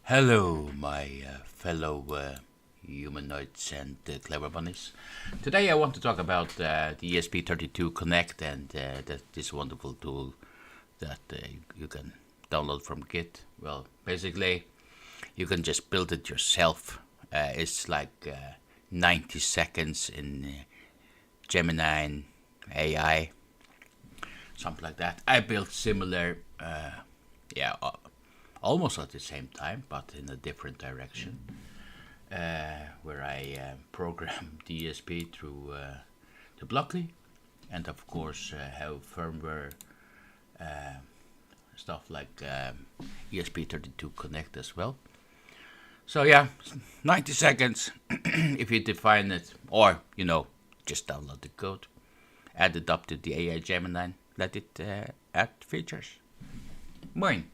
Hello, my fellow humanoids and clever bunnies. Today I want to talk about the ESP32 Connect and this wonderful tool that you can download from Git. Well, basically, you can just build it yourself. It's like 90 seconds in Gemini AI, something like that. I built similar, almost at the same time, but in a different direction, where I program DSP through the Blockly, and of course have firmware stuff like ESP32 Connect as well. So yeah, 90 seconds if you define it, or just download the code, add it up to the AI Gemini, let it add features. Moin.